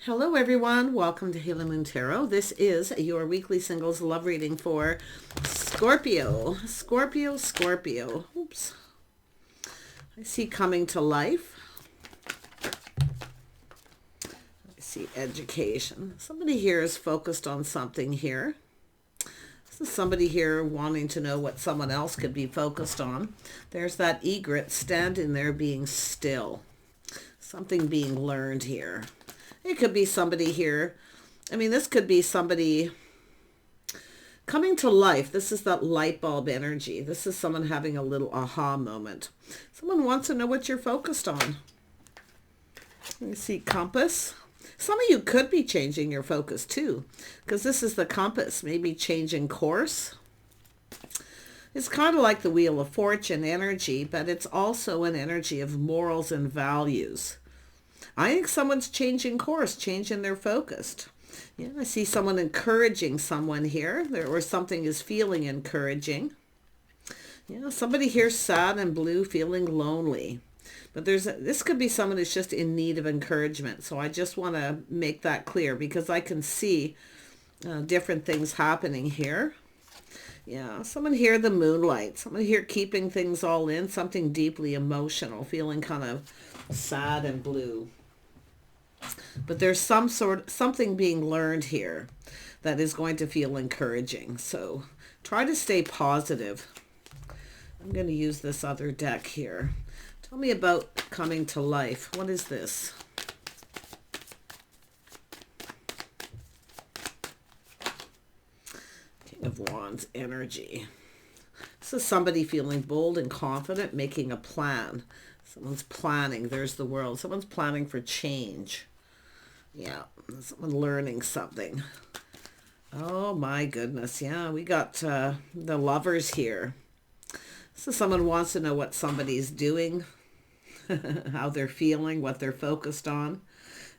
Hello everyone, welcome to Halo Moon Tarot. This is your weekly singles love reading for Scorpio. Scorpio. Oops. I see coming to life. I see education. Somebody here is focused on something here. This is somebody here wanting to know what someone else could be focused on. There's that egret standing there being still. Something being learned here. It could be somebody here. I mean, this could be somebody coming to life. This is that light bulb energy. This is someone having a little aha moment. Someone wants to know what you're focused on. You see compass. Some of you could be changing your focus too, because this is the compass, maybe changing course. It's kind of like the Wheel of Fortune energy, but it's also an energy of morals and values. I think someone's changing course, changing their focus. Yeah, I see someone encouraging someone here, or something is feeling encouraging. Yeah, somebody here sad and blue, feeling lonely. But this could be someone who's just in need of encouragement. So I just want to make that clear because I can see different things happening here. Yeah, someone here, the moonlight. Someone here keeping things all in, something deeply emotional, feeling kind of sad and blue. But there's something being learned here that is going to feel encouraging. So try to stay positive. I'm going to use this other deck here. Tell me about coming to life. What is this? King of Wands energy. This is somebody feeling bold and confident, making a plan. Someone's planning. There's the world. Someone's planning for change. Yeah, someone learning something. Oh my goodness. Yeah, we got the lovers here. So someone wants to know what somebody's doing, how they're feeling, what they're focused on.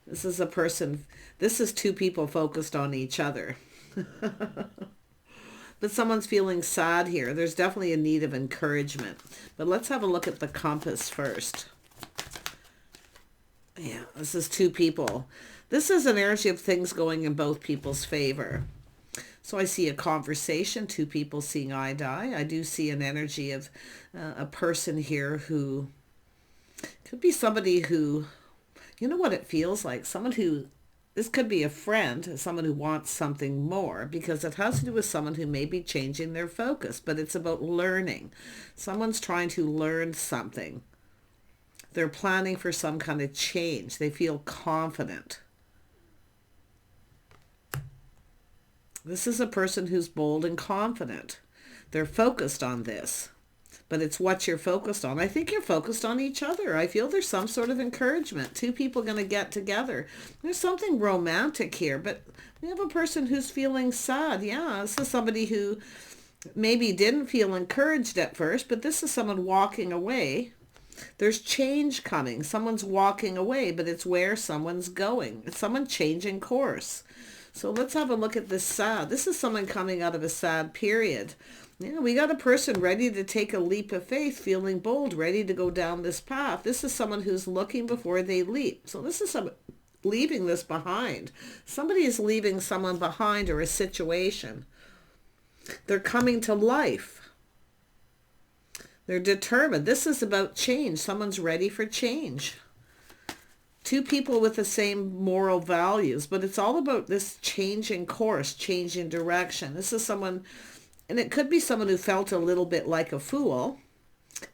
This is a person, this is two people focused on each other. But someone's feeling sad here. There's definitely a need of encouragement. But let's have a look at the compass first. Yeah, this is two people. This is an energy of things going in both people's favor. So I see a conversation, two people seeing eye to eye. I do see an energy of a person here who could be somebody who, you know what it feels like? Someone who, this could be a friend, someone who wants something more, because it has to do with someone who may be changing their focus, but it's about learning. Someone's trying to learn something. They're planning for some kind of change. They feel confident. This is a person who's bold and confident. They're focused on this, but it's what you're focused on. I think you're focused on each other. I feel there's some sort of encouragement. Two people going to get together. There's something romantic here, but we have a person who's feeling sad. Yeah, this is somebody who maybe didn't feel encouraged at first, but this is someone walking away. There's change coming. Someone's walking away, but it's where someone's going. It's someone changing course. So let's have a look at this sad. This is someone coming out of a sad period. Yeah, we got a person ready to take a leap of faith, feeling bold, ready to go down this path. This is someone who's looking before they leap. So this is someone leaving this behind. Somebody is leaving someone behind or a situation. They're coming to life. They're determined. This is about change. Someone's ready for change. Two people with the same moral values, but it's all about this changing course, changing direction. This is someone, and it could be someone who felt a little bit like a fool.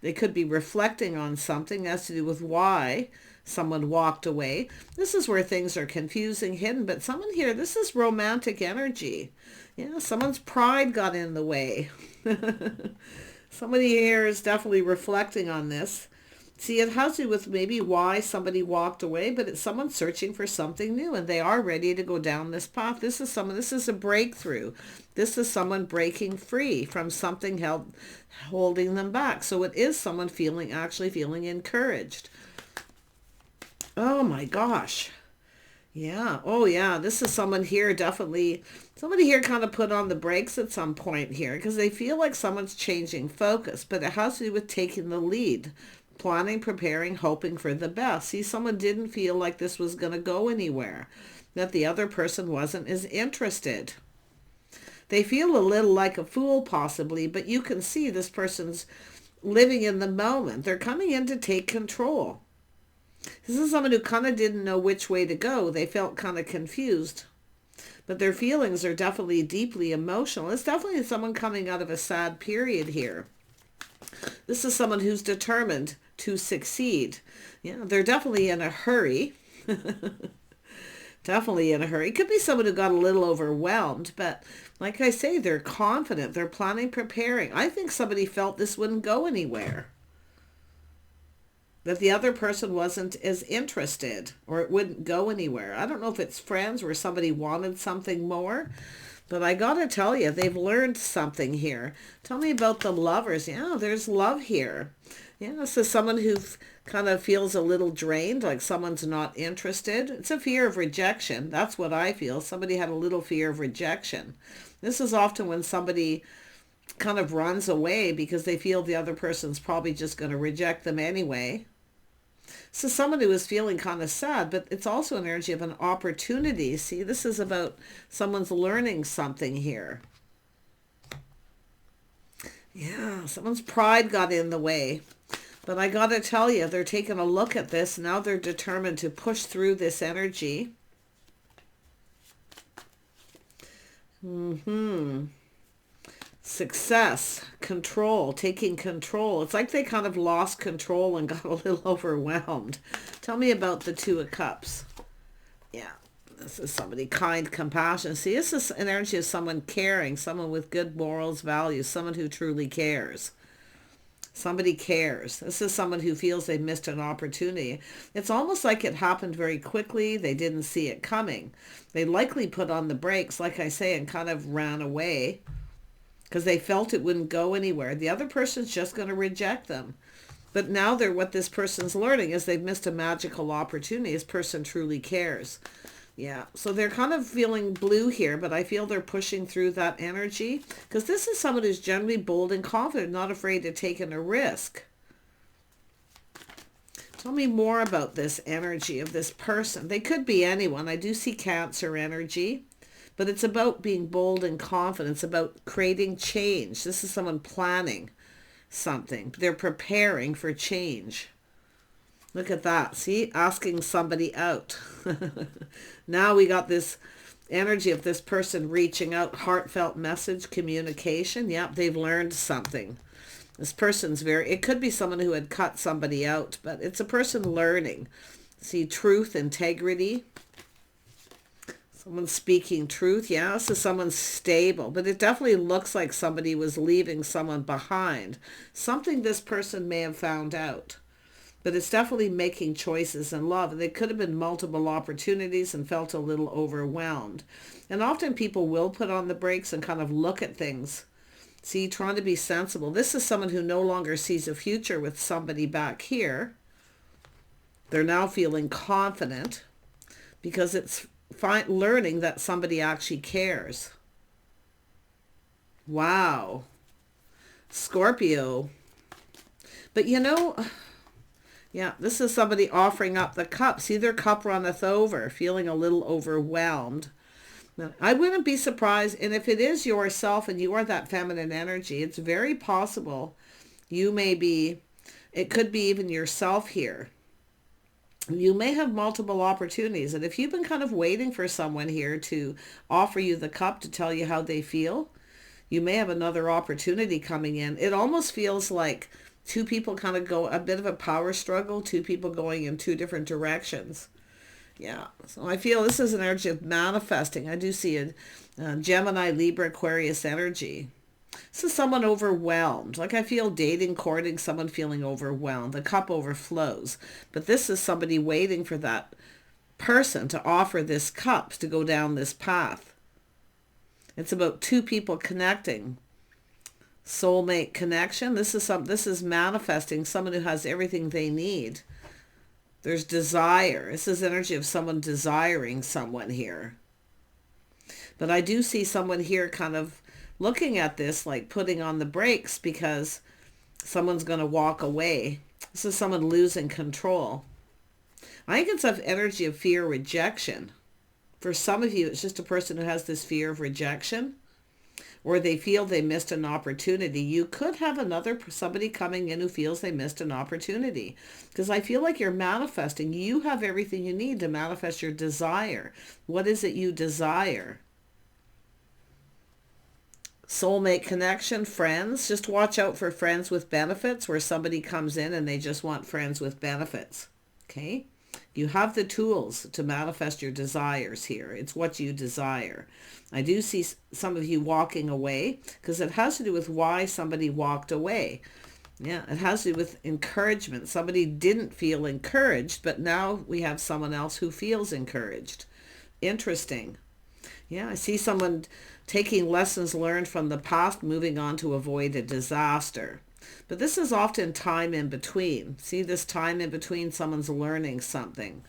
They could be reflecting on something that has to do with why someone walked away. This is where things are confusing, hidden, but someone here, this is romantic energy. Yeah, someone's pride got in the way. Somebody here is definitely reflecting on this. See, it has to do with maybe why somebody walked away, but it's someone searching for something new, and they are ready to go down this path. This is a breakthrough. This is someone breaking free from something holding them back. So it is someone actually feeling encouraged. Oh my gosh. Yeah. Oh yeah. This is someone here, definitely. Somebody here kind of put on the brakes at some point here because they feel like someone's changing focus, but it has to do with taking the lead. planning, preparing, hoping for the best. See, someone didn't feel like this was going to go anywhere, that the other person wasn't as interested. They feel a little like a fool possibly, but you can see this person's living in the moment. They're coming in to take control. This is someone who kind of didn't know which way to go. They felt kind of confused. But their feelings are definitely deeply emotional. It's definitely someone coming out of a sad period here. This is someone who's determined to succeed. Yeah, they're definitely in a hurry. Definitely in a hurry. It could be someone who got a little overwhelmed, but like I say, they're confident. They're planning, preparing. I think somebody felt this wouldn't go anywhere, that the other person wasn't as interested, or it wouldn't go anywhere. I don't know if it's friends where somebody wanted something more, but I gotta tell you, they've learned something here. Tell me about the lovers. Yeah, there's love here. Yeah, so someone who kind of feels a little drained, like someone's not interested. It's a fear of rejection. That's what I feel. Somebody had a little fear of rejection. This is often when somebody kind of runs away because they feel the other person's probably just going to reject them anyway. So someone who is feeling kind of sad, but it's also an energy of an opportunity. See, this is about someone's learning something here. Yeah, someone's pride got in the way. But I got to tell you, they're taking a look at this. Now they're determined to push through this energy. Success, control, taking control. It's like they kind of lost control and got a little overwhelmed. Tell me about the Two of Cups. Yeah, this is somebody kind, compassion. See, this is an energy of someone caring, someone with good morals, values, someone who truly cares. Somebody cares. This is someone who feels they missed an opportunity. It's almost like it happened very quickly. They didn't see it coming. They likely put on the brakes, like I say, and kind of ran away because they felt it wouldn't go anywhere. The other person's just going to reject them. But now what this person's learning is they've missed a magical opportunity. This person truly cares. Yeah, so they're kind of feeling blue here, but I feel they're pushing through that energy because this is someone who's generally bold and confident, not afraid to take a risk. Tell me more about this energy of this person. They could be anyone. I do see Cancer energy, but it's about being bold and confident. It's about creating change. This is someone planning something. They're preparing for change. Look at that. See, asking somebody out. Now we got this energy of this person reaching out, heartfelt message, communication. Yep, they've learned something. This person's it could be someone who had cut somebody out, but it's a person learning. See, truth, integrity. Someone's speaking truth. Yeah, this is someone stable, but it definitely looks like somebody was leaving someone behind. Something this person may have found out. But it's definitely making choices in love. There could have been multiple opportunities and felt a little overwhelmed. And often people will put on the brakes and kind of look at things. See, trying to be sensible. This is someone who no longer sees a future with somebody back here. They're now feeling confident because it's learning that somebody actually cares. Wow. Scorpio. But you know... Yeah, this is somebody offering up the cup. See, their cup runneth over, feeling a little overwhelmed. Now, I wouldn't be surprised, and if it is yourself and you are that feminine energy, it's very possible you may be, it could be even yourself here. You may have multiple opportunities, and if you've been kind of waiting for someone here to offer you the cup to tell you how they feel, you may have another opportunity coming in. It almost feels like two people kind of go a bit of a power struggle, two people going in two different directions. Yeah, so I feel this is an energy of manifesting. I do see a Gemini, Libra, Aquarius energy. This is someone overwhelmed. Like I feel dating, courting, someone feeling overwhelmed. The cup overflows. But this is somebody waiting for that person to offer this cup to go down this path. It's about two people connecting. Soulmate connection. This is manifesting someone who has everything they need. There's desire. This is energy of someone desiring someone here. But I do see someone here kind of looking at this like putting on the brakes because someone's going to walk away. This is someone losing control. I think it's of energy of fear, rejection. For some of you, it's just a person who has this fear of rejection, or they feel they missed an opportunity. You could have somebody coming in who feels they missed an opportunity, because I feel like you're manifesting. You have everything you need to manifest your desire. What is it you desire? Soulmate connection, friends. Just watch out for friends with benefits, where somebody comes in and they just want friends with benefits. Okay? You have the tools to manifest your desires here. It's what you desire. I do see some of you walking away, because it has to do with why somebody walked away. Yeah, it has to do with encouragement. Somebody didn't feel encouraged, but now we have someone else who feels encouraged. Interesting. Yeah, I see someone taking lessons learned from the past, moving on to avoid a disaster. But this is often time in between. See this time in between, someone's learning something.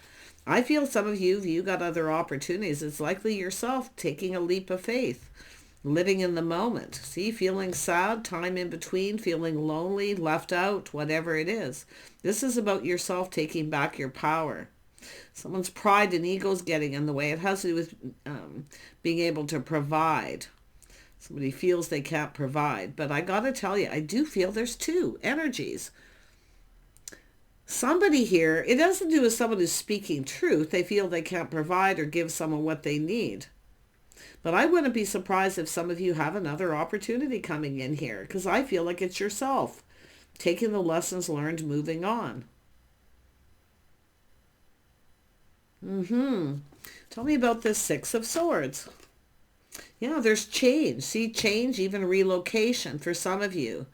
I feel some of you, if you got other opportunities, it's likely yourself taking a leap of faith, living in the moment. See, feeling sad, time in between, feeling lonely, left out, whatever it is. This is about yourself taking back your power. Someone's pride and ego's getting in the way. It has to do with being able to provide. Somebody feels they can't provide. But I got to tell you, I do feel there's two energies. Somebody here, it doesn't do with someone who's speaking truth. They feel they can't provide or give someone what they need. But I wouldn't be surprised if some of you have another opportunity coming in here, because I feel like it's yourself taking the lessons learned, moving on. Tell me about this Six of Swords. Yeah, there's change. See, change, even relocation for some of you.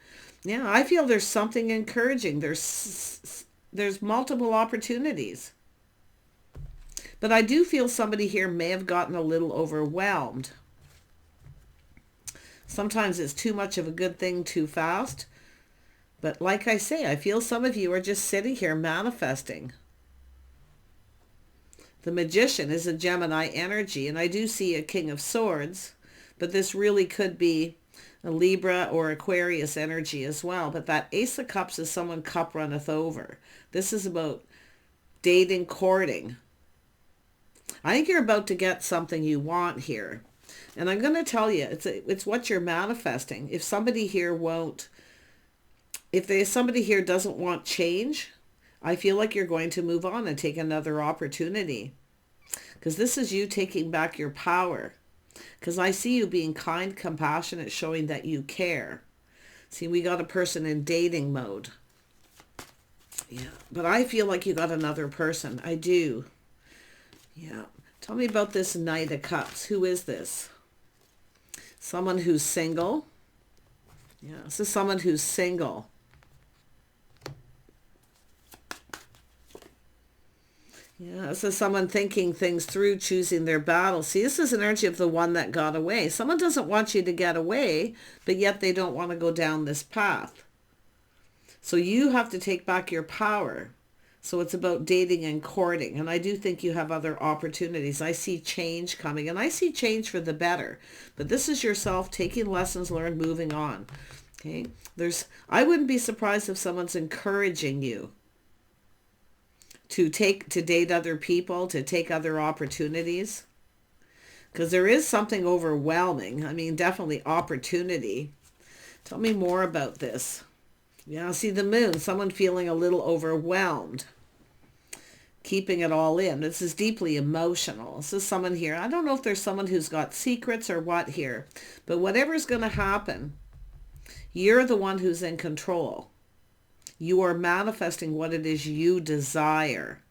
Yeah, I feel there's something encouraging. There's multiple opportunities. But I do feel somebody here may have gotten a little overwhelmed. Sometimes it's too much of a good thing too fast. But like I say, I feel some of you are just sitting here manifesting. The Magician is a Gemini energy, and I do see a King of Swords, but this really could be a Libra or Aquarius energy as well. But that Ace of Cups is someone cup runneth over. This is about dating, courting. I think you're about to get something you want here. And I'm going to tell you, it's what you're manifesting. If somebody here doesn't want change, I feel like you're going to move on and take another opportunity. Because this is you taking back your power. Because I see you being kind, compassionate, showing that you care. See, we got a person in dating mode. Yeah, but I feel like you got another person. I do. Yeah. Tell me about this Knight of Cups. Who is this? Someone who's single. Yeah, this is someone who's single. Yeah, this is someone thinking things through, choosing their battle. See, this is an energy of the one that got away. Someone doesn't want you to get away, but yet they don't want to go down this path. So you have to take back your power. So it's about dating and courting. And I do think you have other opportunities. I see change coming, and I see change for the better. But this is yourself taking lessons learned, moving on. Okay? I wouldn't be surprised if someone's encouraging you to date other people, to take other opportunities. Because there is something overwhelming. I mean, definitely opportunity. Tell me more about this. Yeah, see the Moon, someone feeling a little overwhelmed, keeping it all in. This is deeply emotional. This is someone here. I don't know if there's someone who's got secrets or what here, but whatever's going to happen, you're the one who's in control. You are manifesting what it is you desire.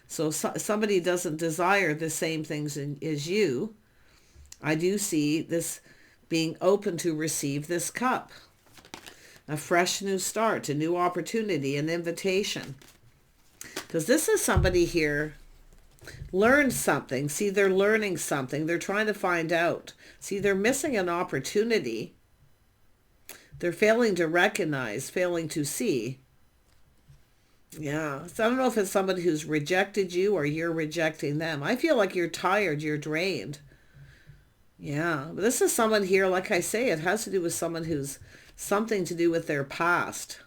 So somebody doesn't desire the same things as you. I do see this being open to receive this cup. A fresh new start, a new opportunity, an invitation. Because this is somebody here learned something. See, they're learning something. They're trying to find out. See, they're missing an opportunity. They're failing to recognize, failing to see. Yeah, so I don't know if it's somebody who's rejected you or you're rejecting them. I feel like you're tired, you're drained. Yeah, but this is someone here, like I say, it has to do with someone who's something to do with their past.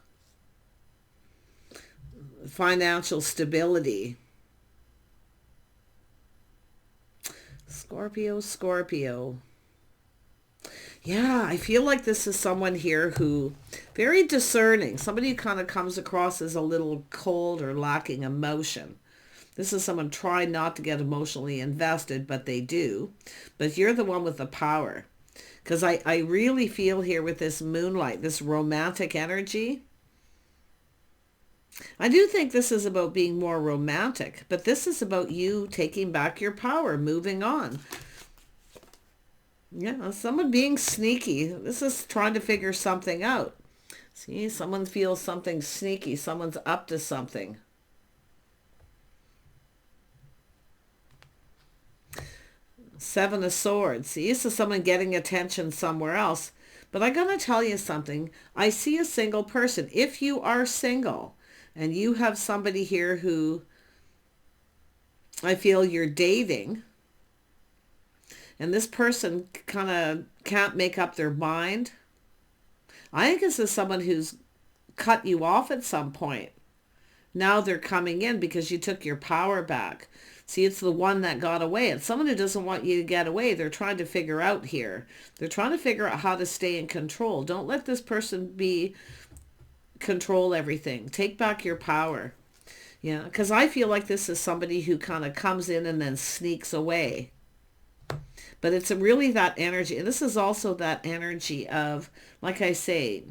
financial stability. Scorpio. Yeah, I feel like this is someone here who, very discerning, somebody who kind of comes across as a little cold or lacking emotion. This is someone trying not to get emotionally invested, but they do. But you're the one with the power. Because I really feel here with this moonlight, this romantic energy. I do think this is about being more romantic, but this is about you taking back your power, moving on. Yeah, someone being sneaky. This is trying to figure something out. See, someone feels something sneaky. Someone's up to something. Seven of Swords. See, this is someone getting attention somewhere else. But I'm going to tell you something. I see a single person. If you are single and you have somebody here who I feel you're dating, and this person kind of can't make up their mind, I think this is someone who's cut you off at some point. Now they're coming in because you took your power back. See, it's the one that got away. It's someone who doesn't want you to get away. They're trying to figure out here. They're trying to figure out how to stay in control. Don't let this person control everything. Take back your power. Yeah, because I feel like this is somebody who kind of comes in and then sneaks away. But it's really that energy. And this is also that energy of, like I say,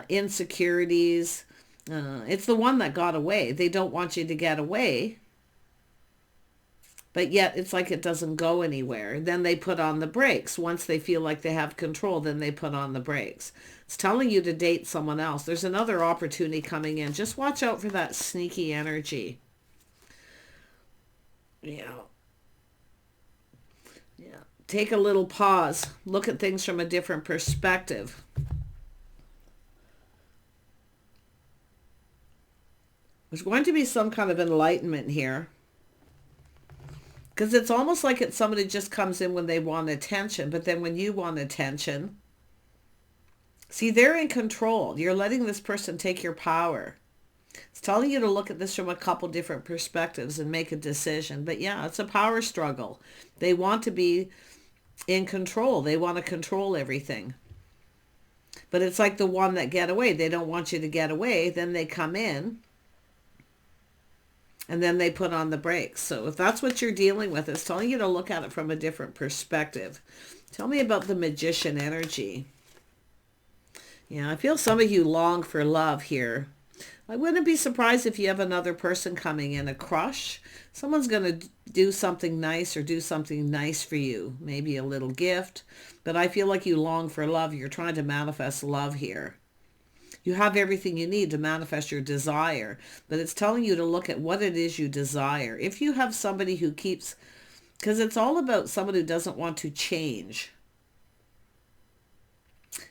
insecurities. It's the one that got away. They don't want you to get away. But yet it's like it doesn't go anywhere. Then they put on the brakes. Once they feel like they have control, then they put on the brakes. It's telling you to date someone else. There's another opportunity coming in. Just watch out for that sneaky energy. Yeah. Take a little pause. Look at things from a different perspective. There's going to be some kind of enlightenment here. Because it's almost like it's somebody just comes in when they want attention. But then when you want attention, see, they're in control. You're letting this person take your power. It's telling you to look at this from a couple different perspectives and make a decision. But yeah, it's a power struggle. They want to be in control. They want to control everything. But it's like the one that get away. They don't want you to get away. Then they come in. And then they put on the brakes. So if that's what you're dealing with, it's telling you to look at it from a different perspective. Tell me about the Magician energy. Yeah, I feel some of you long for love here. I wouldn't be surprised if you have another person coming in, a crush. Someone's going to do something nice or do something nice for you. Maybe a little gift. But I feel like you long for love. You're trying to manifest love here. You have everything you need to manifest your desire, but it's telling you to look at what it is you desire. If you have somebody who keeps, because it's all about someone who doesn't want to change.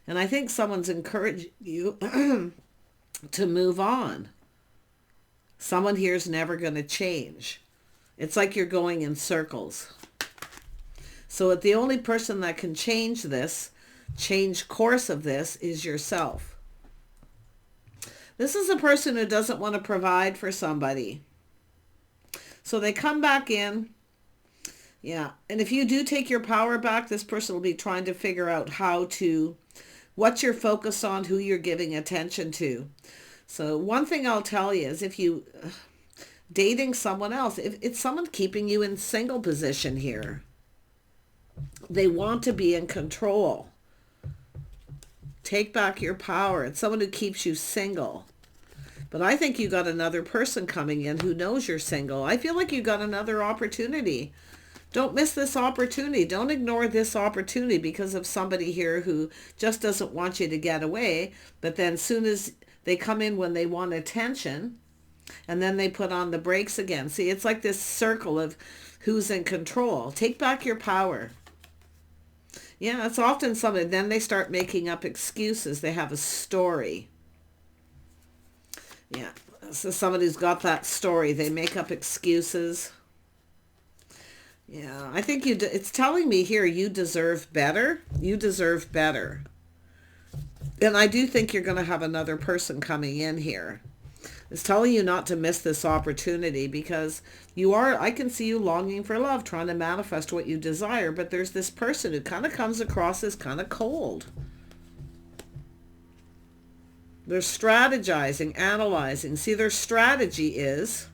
And I think someone's encouraged you to move on. Someone here is never going to change. It's like you're going in circles. So the only person that can change this, change course of this, is yourself. This is a person who doesn't want to provide for somebody. So they come back in. Yeah. And if you do take your power back, this person will be trying to figure out what you're focused on, who you're giving attention to. So one thing I'll tell you is if you dating someone else, if it's someone keeping you in single position here, they want to be in control. Take back your power. It's someone who keeps you single. But I think you got another person coming in who knows you're single. I feel like you got another opportunity. Don't miss this opportunity. Don't ignore this opportunity because of somebody here who just doesn't want you to get away. But then as soon as they come in when they want attention, and then they put on the brakes again. See, it's like this circle of who's in control. Take back your power. Yeah, it's often somebody, then they start making up excuses. They have a story. Yeah, so somebody who's got that story. They make up excuses. Yeah, I think it's telling me here you deserve better. You deserve better. And I do think you're going to have another person coming in here. It's telling you not to miss this opportunity because you are, I can see you longing for love, trying to manifest what you desire, but there's this person who kind of comes across as kind of cold. They're strategizing, analyzing. See, their strategy is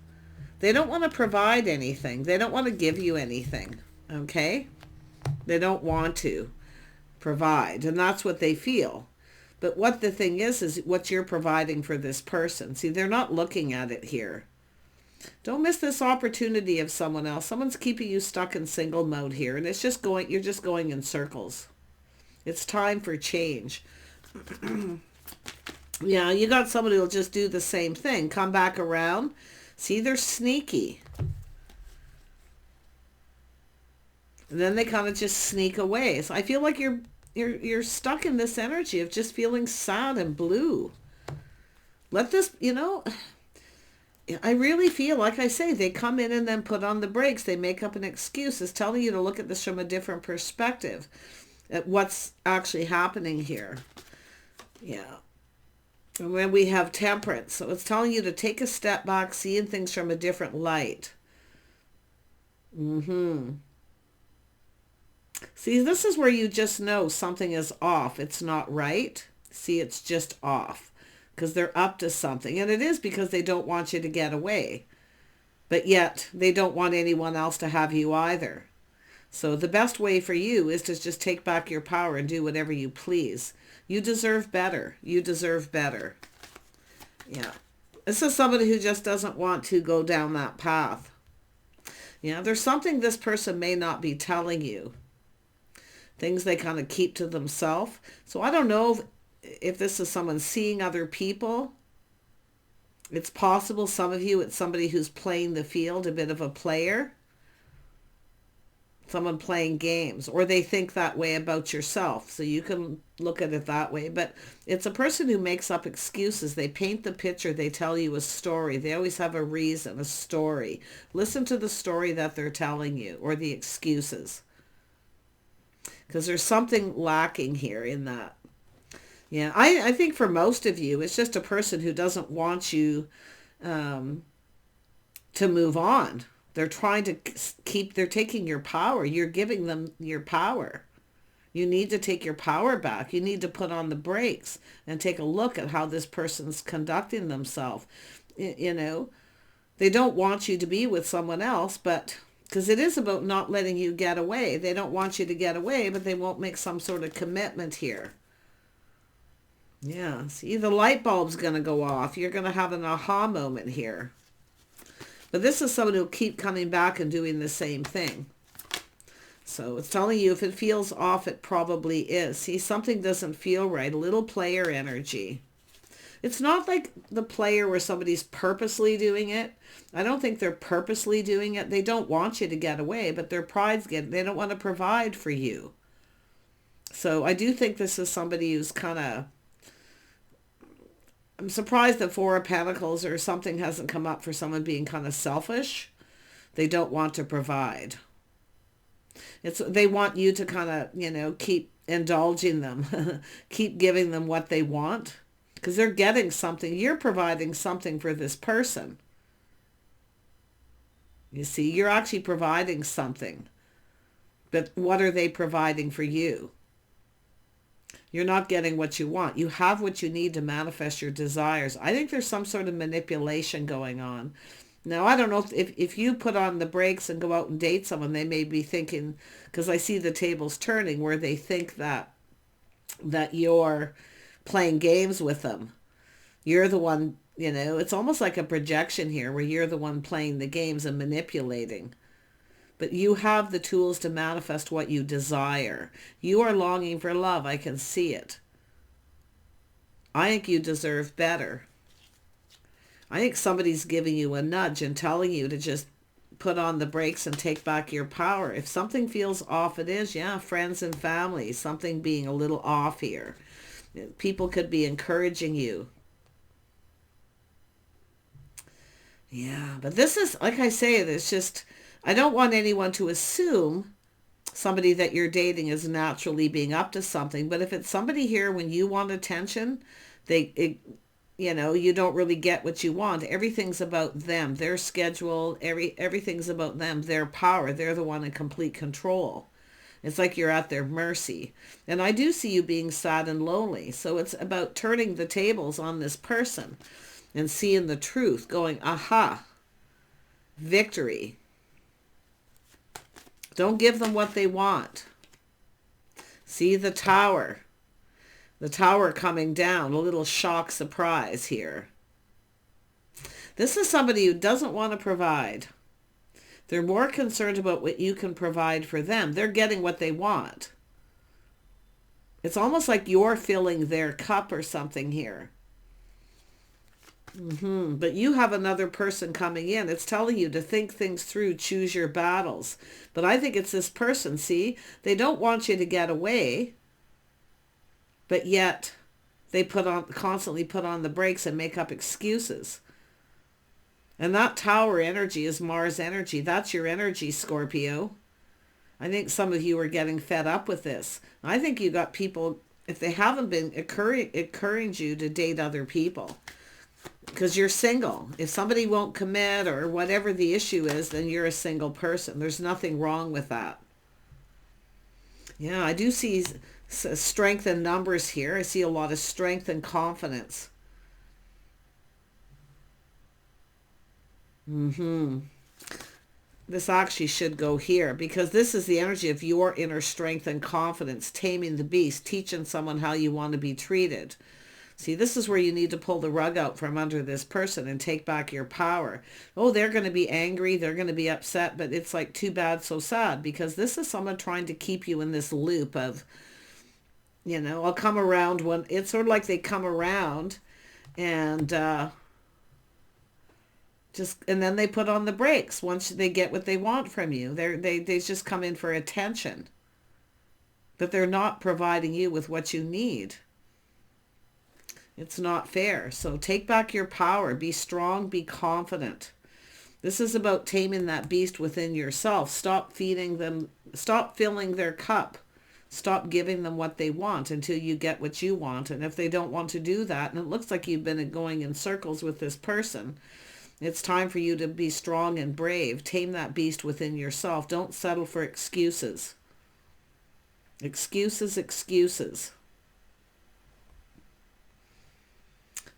they don't want to provide anything. They don't want to give you anything, okay? They don't want to provide, and that's what they feel. But what the thing is what you're providing for this person. See, they're not looking at it here. Don't miss this opportunity of someone else. Someone's keeping you stuck in single mode here, and it's just going, you're just going in circles. It's time for change. Yeah, you got somebody who'll just do the same thing, come back around. See, they're sneaky. And then they kind of just sneak away. So I feel like you're stuck in this energy of just feeling sad and blue. Let this, you know, I really feel, like I say, they come in and then put on the brakes. They make up an excuse. It's telling you to look at this from a different perspective, at what's actually happening here. Yeah. And when we have temperance, so it's telling you to take a step back, seeing things from a different light. See, this is where you just know something is off. It's not right. See, it's just off because they're up to something. And it is because they don't want you to get away. But yet they don't want anyone else to have you either. So the best way for you is to just take back your power and do whatever you please. You deserve better. You deserve better. Yeah. This is somebody who just doesn't want to go down that path. Yeah, there's something this person may not be telling you. Things they kind of keep to themselves. So I don't know if this is someone seeing other people. It's possible some of you, it's somebody who's playing the field, a bit of a player. Someone playing games, or they think that way about yourself. So you can look at it that way. But it's a person who makes up excuses. They paint the picture. They tell you a story. They always have a reason, a story. Listen to the story that they're telling you, or the excuses. Because there's something lacking here in that. Yeah, I think for most of you, it's just a person who doesn't want you to move on. They're trying to they're taking your power. You're giving them your power. You need to take your power back. You need to put on the brakes and take a look at how this person's conducting themselves. You know, they don't want you to be with someone else, but because it is about not letting you get away. They don't want you to get away, but they won't make some sort of commitment here. Yeah, see, the light bulb's going to go off. You're going to have an aha moment here. But this is someone who'll keep coming back and doing the same thing. So it's telling you if it feels off, it probably is. See, something doesn't feel right. A little player energy. It's not like the player where somebody's purposely doing it. I don't think they're purposely doing it. They don't want you to get away, but their pride's getting, they don't want to provide for you. So I do think this is somebody who's kind of, I'm surprised that Four of Pentacles or something hasn't come up for someone being kind of selfish. They don't want to provide. They want you to kind of, you know, keep indulging them, keep giving them what they want, because they're getting something. You're providing something for this person. You see, you're actually providing something. But what are they providing for you? You're not getting what you want. You have what you need to manifest your desires. I think there's some sort of manipulation going on. Now, I don't know if you put on the brakes and go out and date someone, they may be thinking, because I see the tables turning, where they think that you're playing games with them. You're the one, you know, it's almost like a projection here where you're the one playing the games and manipulating. But you have the tools to manifest what you desire. You are longing for love. I can see it. I think you deserve better. I think somebody's giving you a nudge and telling you to just put on the brakes and take back your power. If something feels off, it is, yeah, friends and family, something being a little off here. People could be encouraging you. Yeah, but this is, like I say, it's just, I don't want anyone to assume somebody that you're dating is naturally being up to something. But if it's somebody here when you want attention, you know, you don't really get what you want. Everything's about them, their schedule, everything's about them, their power. They're the one in complete control. It's like you're at their mercy. And I do see you being sad and lonely. So it's about turning the tables on this person and seeing the truth, going, aha, victory. Don't give them what they want. See the tower. The tower coming down, a little shock surprise here. This is somebody who doesn't want to provide. They're more concerned about what you can provide for them. They're getting what they want. It's almost like you're filling their cup or something here. But you have another person coming in. It's telling you to think things through, choose your battles. But I think it's this person, see? They don't want you to get away, but yet they constantly put on the brakes and make up excuses. And that tower energy is Mars energy. That's your energy, Scorpio. I think some of you are getting fed up with this. I think you got people, if they haven't been encouraging you to date other people, because you're single. If somebody won't commit or whatever the issue is, then you're a single person. There's nothing wrong with that. Yeah, I do see strength in numbers here. I see a lot of strength and confidence. This actually should go here, because this is the energy of your inner strength and confidence, taming the beast, teaching someone how you want to be treated. See, this is where you need to pull the rug out from under this person and take back your power. Oh, they're going to be angry. They're going to be upset, but it's like too bad, so sad, because this is someone trying to keep you in this loop of, you know, I'll come around when it's sort of like they come around and and then they put on the brakes once they get what they want from you. They just come in for attention, but they're not providing you with what you need. It's not fair. So take back your power. Be strong. Be confident. This is about taming that beast within yourself. Stop feeding them. Stop filling their cup. Stop giving them what they want until you get what you want. And if they don't want to do that, and it looks like you've been going in circles with this person, it's time for you to be strong and brave. Tame that beast within yourself. Don't settle for excuses. Excuses.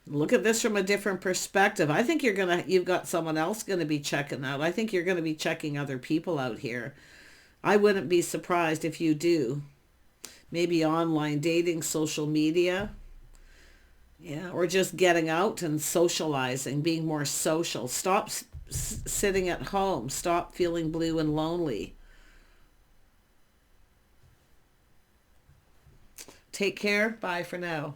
Look at this from a different perspective. I think you've got someone else going to be checking out. I think you're going to be checking other people out here. I wouldn't be surprised if you do. Maybe online dating, social media. Yeah, or just getting out and socializing, being more social. Stop sitting at home. Stop feeling blue and lonely. Take care. Bye for now.